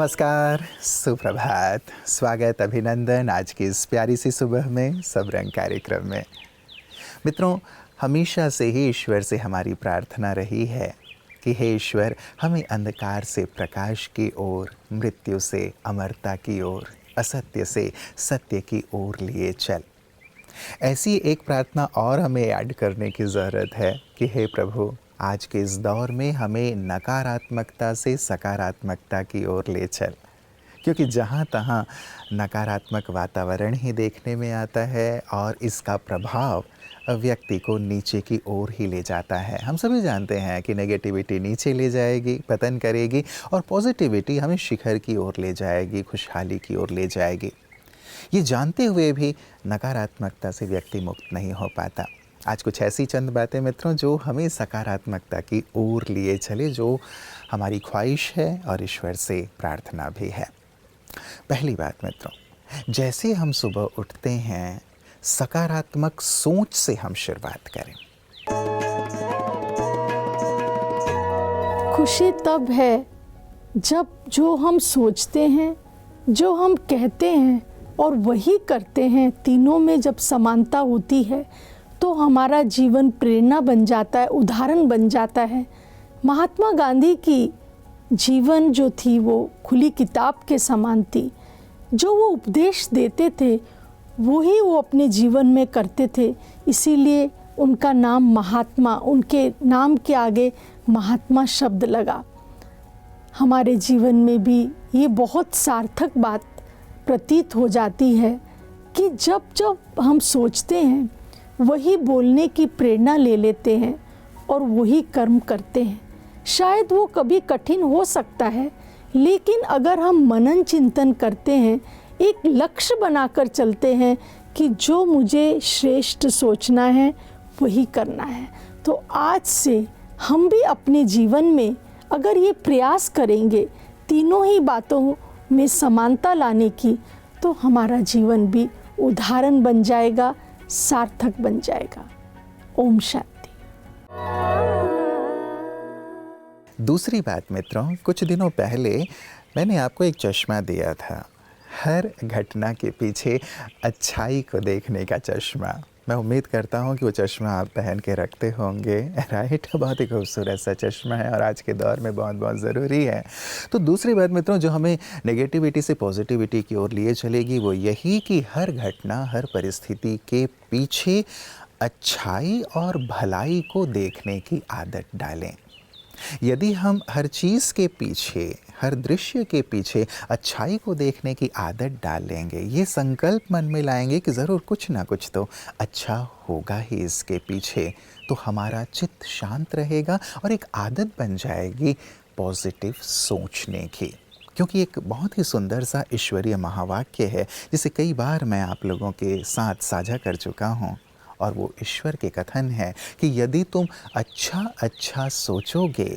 नमस्कार, सुप्रभात, स्वागत, अभिनंदन आज की इस प्यारी सी सुबह में सब रंग कार्यक्रम में। मित्रों, हमेशा से ही ईश्वर से हमारी प्रार्थना रही है कि हे ईश्वर, हमें अंधकार से प्रकाश की ओर, मृत्यु से अमरता की ओर, असत्य से सत्य की ओर लिए चल। ऐसी एक प्रार्थना और हमें ऐड करने की ज़रूरत है कि हे प्रभु, आज के इस दौर में हमें नकारात्मकता से सकारात्मकता की ओर ले चल, क्योंकि जहाँ तहाँ नकारात्मक वातावरण ही देखने में आता है और इसका प्रभाव व्यक्ति को नीचे की ओर ही ले जाता है। हम सभी जानते हैं कि नेगेटिविटी नीचे ले जाएगी, पतन करेगी, और पॉजिटिविटी हमें शिखर की ओर ले जाएगी, खुशहाली की ओर ले जाएगी। ये जानते हुए भी नकारात्मकता से व्यक्ति मुक्त नहीं हो पाता। आज कुछ ऐसी चंद बातें मित्रों जो हमें सकारात्मकता की ओर लिए चले, जो हमारी ख्वाहिश है और ईश्वर से प्रार्थना भी है। पहली बात मित्रों, जैसे हम सुबह उठते हैं, सकारात्मक सोच से हम शुरुआत करें। खुशी तब है जब जो हम सोचते हैं, जो हम कहते हैं और वही करते हैं, तीनों में जब समानता होती है तो हमारा जीवन प्रेरणा बन जाता है, उदाहरण बन जाता है। महात्मा गांधी की जीवन जो थी वो खुली किताब के समान थी। जो वो उपदेश देते थे वही वो अपने जीवन में करते थे, इसीलिए उनका नाम महात्मा, उनके नाम के आगे महात्मा शब्द लगा। हमारे जीवन में भी ये बहुत सार्थक बात प्रतीत हो जाती है कि जब जब हम सोचते हैं वही बोलने की प्रेरणा ले लेते हैं और वही कर्म करते हैं। शायद वो कभी कठिन हो सकता है, लेकिन अगर हम मनन चिंतन करते हैं, एक लक्ष्य बनाकर चलते हैं कि जो मुझे श्रेष्ठ सोचना है वही करना है, तो आज से हम भी अपने जीवन में अगर ये प्रयास करेंगे तीनों ही बातों में समानता लाने की, तो हमारा जीवन भी उदाहरण बन जाएगा, सार्थक बन जाएगा। ओम शांति। दूसरी बात मित्रों, कुछ दिनों पहले मैंने आपको एक चश्मा दिया था, हर घटना के पीछे अच्छाई को देखने का चश्मा। मैं उम्मीद करता हूँ कि वो चश्मा आप पहन के रखते होंगे, राइट? बहुत ही खूबसूरत सा चश्मा है और आज के दौर में बहुत बहुत ज़रूरी है। तो दूसरी बात मित्रों, जो हमें नेगेटिविटी से पॉजिटिविटी की ओर लिए चलेगी, वो यही कि हर घटना, हर परिस्थिति के पीछे अच्छाई और भलाई को देखने की आदत डालें। यदि हम हर चीज़ के पीछे, हर दृश्य के पीछे अच्छाई को देखने की आदत डालेंगे, ये संकल्प मन में लाएंगे कि ज़रूर कुछ ना कुछ तो अच्छा होगा ही इसके पीछे, तो हमारा चित्त शांत रहेगा और एक आदत बन जाएगी पॉजिटिव सोचने की। क्योंकि एक बहुत ही सुंदर सा ईश्वरीय महावाक्य है जिसे कई बार मैं आप लोगों के साथ साझा कर चुका हूँ, और वो ईश्वर के कथन है कि यदि तुम अच्छा सोचोगे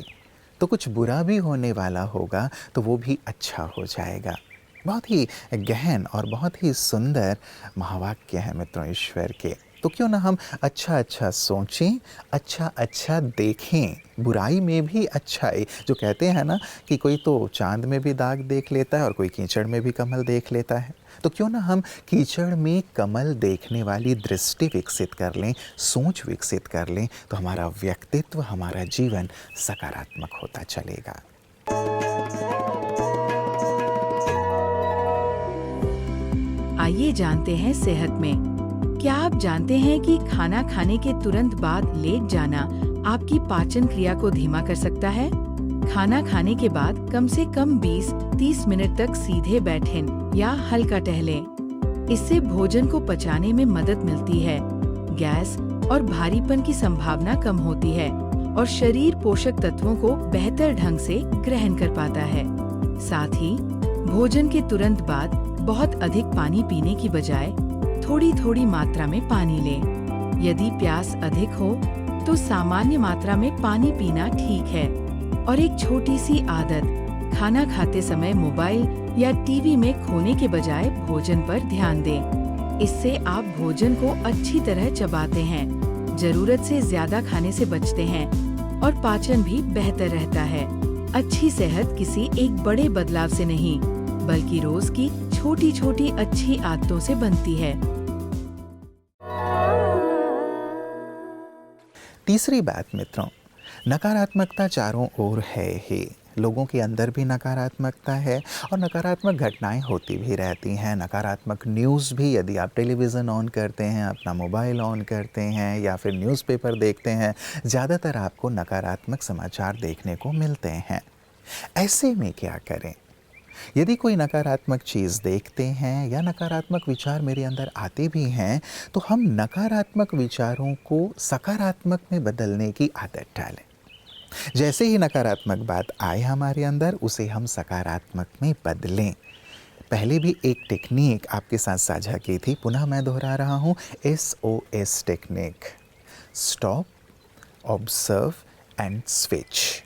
तो कुछ बुरा भी होने वाला होगा तो वो भी अच्छा हो जाएगा। बहुत ही गहन और बहुत ही सुंदर महावाक्य है मित्रों ईश्वर के। तो क्यों ना हम अच्छा सोचें, अच्छा देखें, बुराई में भी अच्छाई। जो कहते हैं ना कि कोई तो चांद में भी दाग देख लेता है और कोई कीचड़ में भी कमल देख लेता है, तो क्यों ना हम कीचड़ में कमल देखने वाली दृष्टि विकसित कर लें, सोच विकसित कर लें, तो हमारा व्यक्तित्व, हमारा जीवन सकारात्मक होता चलेगा। आइए जानते हैं सेहत में। क्या आप जानते हैं कि खाना खाने के तुरंत बाद लेट जाना आपकी पाचन क्रिया को धीमा कर सकता है? खाना खाने के बाद कम से कम 20-30 मिनट तक सीधे बैठें या हल्का टहलें। इससे भोजन को पचाने में मदद मिलती है, गैस और भारीपन की संभावना कम होती है और शरीर पोषक तत्वों को बेहतर ढंग से ग्रहण कर पाता है। साथ ही भोजन के तुरंत बाद बहुत अधिक पानी पीने की बजाय थोड़ी मात्रा में पानी लें। यदि प्यास अधिक हो तो सामान्य मात्रा में पानी पीना ठीक है। और एक छोटी सी आदत, खाना खाते समय मोबाइल या टीवी में खोने के बजाय भोजन पर ध्यान दें। इससे आप भोजन को अच्छी तरह चबाते हैं, जरूरत से ज्यादा खाने से बचते हैं और पाचन भी बेहतर रहता है। अच्छी सेहत किसी एक बड़े बदलाव से नहीं, बल्कि रोज की छोटी छोटी अच्छी आदतों से बनती है। तीसरी बात मित्रों, नकारात्मकता चारों ओर है ही। लोगों के अंदर भी नकारात्मकता है और नकारात्मक घटनाएं होती भी रहती हैं। नकारात्मक न्यूज़ भी, यदि आप टेलीविज़न ऑन करते हैं, अपना मोबाइल ऑन करते हैं या फिर न्यूज़पेपर देखते हैं, ज़्यादातर आपको नकारात्मक समाचार देखने को मिलते हैं। ऐसे में क्या करें? यदि कोई नकारात्मक चीज़ देखते हैं या नकारात्मक विचार मेरे अंदर आते भी हैं, तो हम नकारात्मक विचारों को सकारात्मक में बदलने की आदत डालें। जैसे ही नकारात्मक बात आए हमारे अंदर, उसे हम सकारात्मक में बदलें। पहले भी एक टेक्निक आपके साथ साझा की थी, पुनः मैं दोहरा रहा हूँ, SOS technique. Stop, observe and switch.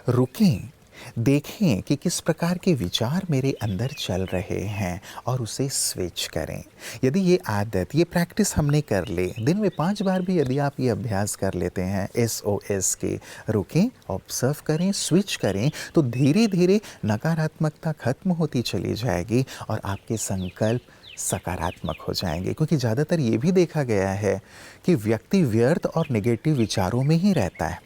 रुकें, देखें कि किस प्रकार के विचार मेरे अंदर चल रहे हैं और उसे स्विच करें। यदि ये आदत, ये प्रैक्टिस हमने कर ले, दिन में 5 बार भी यदि आप ये अभ्यास कर लेते हैं SOS के, रुकें, ऑब्जर्व करें, स्विच करें, तो धीरे धीरे नकारात्मकता खत्म होती चली जाएगी और आपके संकल्प सकारात्मक हो जाएंगे। क्योंकि ज़्यादातर ये भी देखा गया है कि व्यक्ति व्यर्थ और नेगेटिव विचारों में ही रहता है,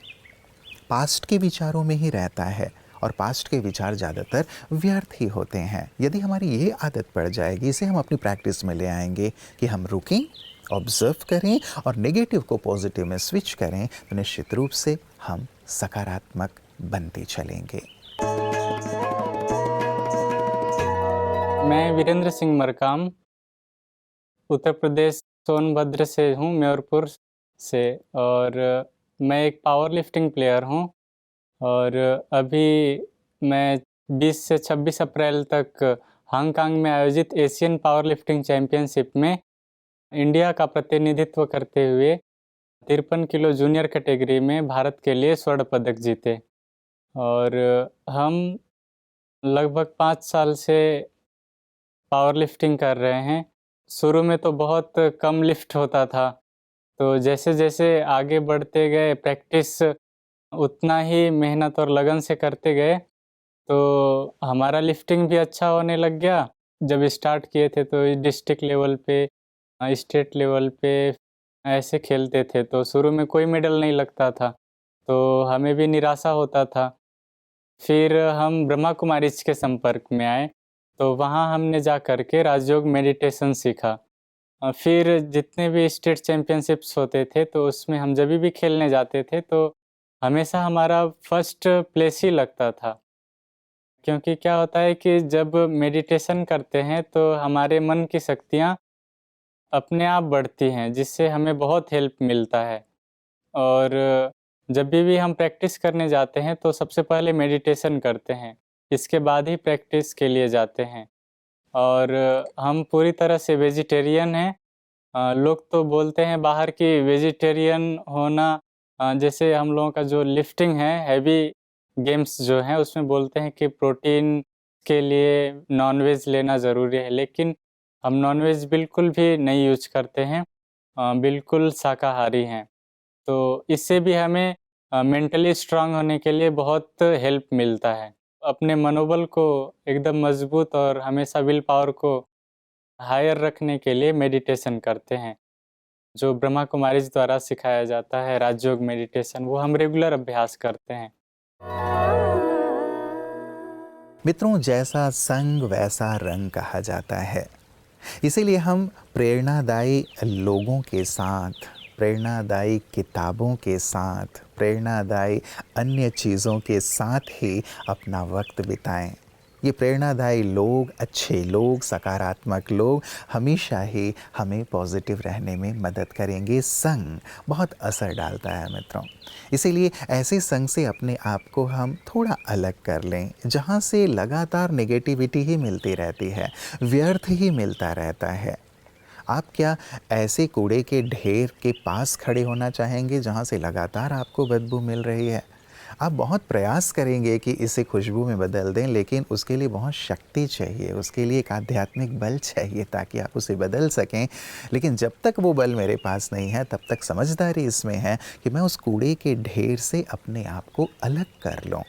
पास्ट के विचारों में ही रहता है और पास्ट के विचार ज़्यादातर व्यर्थ ही होते हैं। यदि हमारी ये आदत पड़ जाएगी, इसे हम अपनी प्रैक्टिस में ले आएंगे कि हम रुकें, ऑब्जर्व करें और नेगेटिव को पॉजिटिव में स्विच करें, तो निश्चित रूप से हम सकारात्मक बनते चलेंगे। मैं वीरेंद्र सिंह मरकाम, उत्तर प्रदेश सोनभद्र से हूँ, म्योरपुर से, और मैं एक पावर लिफ्टिंग प्लेयर हूँ। और अभी मैं 20 से 26 अप्रैल तक हांगकांग में आयोजित एशियन पावर लिफ्टिंग चैम्पियनशिप में इंडिया का प्रतिनिधित्व करते हुए 53 किलो जूनियर कैटेगरी में भारत के लिए स्वर्ण पदक जीते। और हम लगभग 5 साल से पावर लिफ्टिंग कर रहे हैं। शुरू में तो बहुत कम लिफ्ट होता था, तो जैसे जैसे आगे बढ़ते गए, प्रैक्टिस उतना ही मेहनत और लगन से करते गए, तो हमारा लिफ्टिंग भी अच्छा होने लग गया। जब स्टार्ट किए थे तो डिस्ट्रिक्ट लेवल पे, स्टेट लेवल पे ऐसे खेलते थे, तो शुरू में कोई मेडल नहीं लगता था, तो हमें भी निराशा होता था। फिर हम ब्रह्मा कुमारीज के संपर्क में आए, तो वहाँ हमने जा कर के राजयोग मेडिटेशन सीखा। फिर जितने भी स्टेट चैम्पियनशिप्स होते थे, तो उसमें हम जब भी खेलने जाते थे तो हमेशा हमारा फर्स्ट प्लेस ही लगता था। क्योंकि क्या होता है कि जब मेडिटेशन करते हैं तो हमारे मन की शक्तियाँ अपने आप बढ़ती हैं, जिससे हमें बहुत हेल्प मिलता है। और जब भी हम प्रैक्टिस करने जाते हैं तो सबसे पहले मेडिटेशन करते हैं, इसके बाद ही प्रैक्टिस के लिए जाते हैं। और हम पूरी तरह से वेजिटेरियन हैं। लोग तो बोलते हैं बाहर की वेजिटेरियन होना, जैसे हम लोगों का जो लिफ्टिंग है, हैवी गेम्स जो हैं, उसमें बोलते हैं कि प्रोटीन के लिए नॉनवेज लेना ज़रूरी है, लेकिन हम नॉनवेज बिल्कुल भी नहीं यूज करते हैं, बिल्कुल शाकाहारी हैं। तो इससे भी हमें मेंटली स्ट्रांग होने के लिए बहुत हेल्प मिलता है। अपने मनोबल को एकदम मजबूत और हमेशा विल पावर को हायर रखने के लिए मेडिटेशन करते हैं, जो ब्रह्मा कुमारीज द्वारा सिखाया जाता है राजयोग मेडिटेशन, वो हम रेगुलर अभ्यास करते हैं। मित्रों, जैसा संग वैसा रंग कहा जाता है, इसीलिए हम प्रेरणादायी लोगों के साथ, प्रेरणादायी किताबों के साथ, प्रेरणादायी अन्य चीज़ों के साथ ही अपना वक्त बिताएं। ये प्रेरणादायी लोग, अच्छे लोग, सकारात्मक लोग हमेशा ही हमें पॉजिटिव रहने में मदद करेंगे। संग बहुत असर डालता है मित्रों, इसीलिए ऐसे संग से अपने आप को हम थोड़ा अलग कर लें, जहाँ से लगातार नेगेटिविटी ही मिलती रहती है, व्यर्थ ही मिलता रहता है। आप क्या ऐसे कूड़े के ढेर के पास खड़े होना चाहेंगे जहाँ से लगातार आपको बदबू मिल रही है? आप बहुत प्रयास करेंगे कि इसे खुशबू में बदल दें, लेकिन उसके लिए बहुत शक्ति चाहिए, उसके लिए एक आध्यात्मिक बल चाहिए ताकि आप उसे बदल सकें। लेकिन जब तक वो बल मेरे पास नहीं है, तब तक समझदारी इसमें है कि मैं उस कूड़े के ढेर से अपने आप को अलग कर लूँ,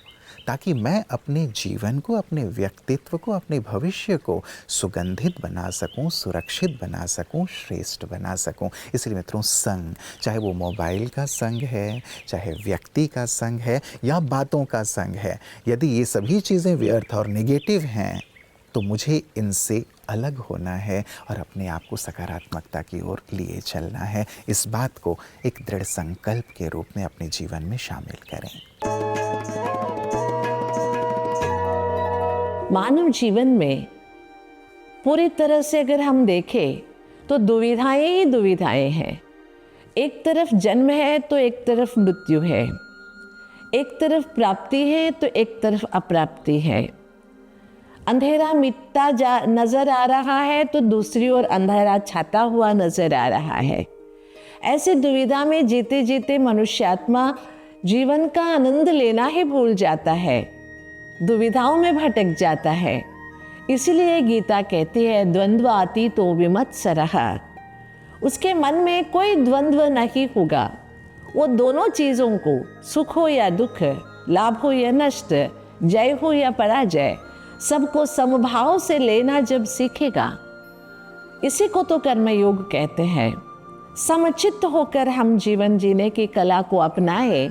ताकि मैं अपने जीवन को, अपने व्यक्तित्व को, अपने भविष्य को सुगंधित बना सकूं, सुरक्षित बना सकूं, श्रेष्ठ बना सकूं। इसलिए मित्रों, संग, चाहे वो मोबाइल का संग है, चाहे व्यक्ति का संग है या बातों का संग है, यदि ये सभी चीज़ें व्यर्थ और नेगेटिव हैं तो मुझे इनसे अलग होना है और अपने आप को सकारात्मकता की ओर लिए चलना है। इस बात को एक दृढ़ संकल्प के रूप में अपने जीवन में शामिल करें। मानव जीवन में पूरी तरह से अगर हम देखें तो दुविधाएं ही दुविधाएं हैं। एक तरफ जन्म है तो एक तरफ मृत्यु है, एक तरफ प्राप्ति है तो एक तरफ अप्राप्ति है। अंधेरा मिटता नजर आ रहा है तो दूसरी ओर अंधेरा छाता हुआ नजर आ रहा है। ऐसे दुविधा में जीते जीते मनुष्यात्मा जीवन का आनंद लेना ही भूल जाता है, दुविधाओं में भटक जाता है। इसीलिए गीता कहती है, द्वंद्वातीतो विमत्सरः। उसके मन में कोई द्वंद्व नहीं होगा। वो दोनों चीज़ों को, सुख हो या दुख, लाभ हो या नष्ट, जय हो या पराजय, सबको समभाव से लेना जब सीखेगा, इसी को तो कर्मयोग कहते हैं। समचित्त होकर हम जीवन जीने की कला को अपनाएं,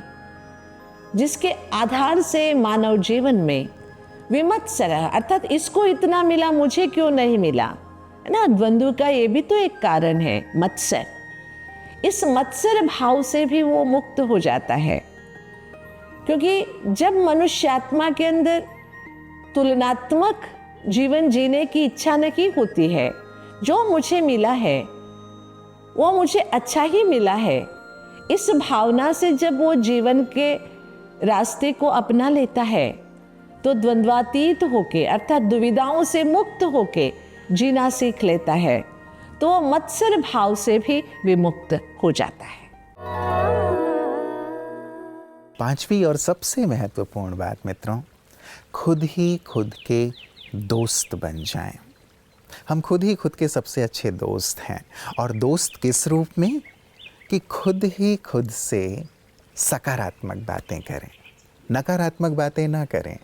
जिसके आधार से मानव जीवन में विमत्सर, अर्थात इसको इतना मिला मुझे क्यों नहीं मिला, है ना, द्वंद्व का ये भी तो एक कारण है, मत्सर। इस मत्सर भाव से भी वो मुक्त हो जाता है, क्योंकि जब मनुष्यात्मा के अंदर तुलनात्मक जीवन जीने की इच्छा नहीं होती है, जो मुझे मिला है वो मुझे अच्छा ही मिला है, इस भावना से जब वो जीवन के रास्ते को अपना लेता है तो द्वंद्वातीत होके, अर्थात दुविधाओं से मुक्त होके जीना सीख लेता है, तो वो मत्सर भाव से भी विमुक्त हो जाता है। पांचवी और सबसे महत्वपूर्ण बात मित्रों, खुद ही खुद के दोस्त बन जाएं। हम खुद ही खुद के सबसे अच्छे दोस्त हैं। और दोस्त किस रूप में? कि खुद ही खुद से सकारात्मक बातें करें, नकारात्मक बातें ना करें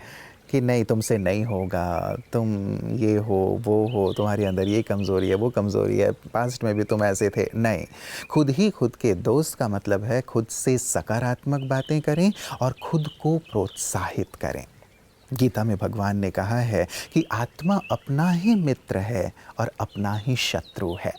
कि नहीं तुमसे नहीं होगा, तुम ये हो वो हो, तुम्हारे अंदर ये कमज़ोरी है वो कमज़ोरी है, पास्ट में भी तुम ऐसे थे। नहीं, खुद ही खुद के दोस्त का मतलब है खुद से सकारात्मक बातें करें और खुद को प्रोत्साहित करें। गीता में भगवान ने कहा है कि आत्मा अपना ही मित्र है और अपना ही शत्रु है।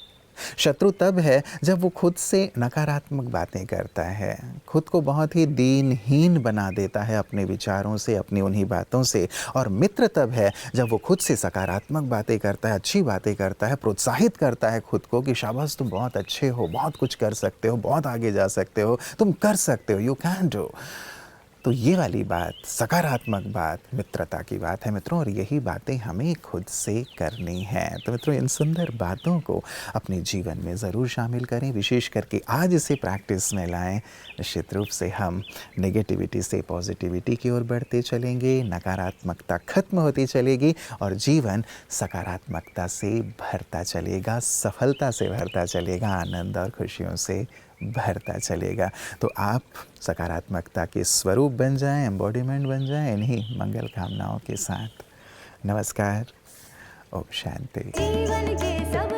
शत्रु तब है जब वो खुद से नकारात्मक बातें करता है, खुद को बहुत ही दीनहीन बना देता है अपने विचारों से, अपनी उन्हीं बातों से। और मित्र तब है जब वो खुद से सकारात्मक बातें करता है, अच्छी बातें करता है, प्रोत्साहित करता है खुद को कि शाबाश तुम बहुत अच्छे हो, बहुत कुछ कर सकते हो, बहुत आगे जा सकते हो, तुम कर सकते हो, यू कैन डू। तो ये वाली बात, सकारात्मक बात, मित्रता की बात है मित्रों, और यही बातें हमें खुद से करनी हैं। तो मित्रों, इन सुंदर बातों को अपने जीवन में ज़रूर शामिल करें, विशेष करके आज इसे प्रैक्टिस में लाएं। निश्चित रूप से हम नेगेटिविटी से पॉजिटिविटी की ओर बढ़ते चलेंगे, नकारात्मकता खत्म होती चलेगी और जीवन सकारात्मकता से भरता चलेगा, सफलता से भरता चलेगा, आनंद और खुशियों से भरता चलेगा। तो आप सकारात्मकता के स्वरूप बन जाएं, एम्बॉडीमेंट बन जाएं इन्हीं मंगल कामनाओं के साथ। नमस्कार, ओम शांति। जीवन के सब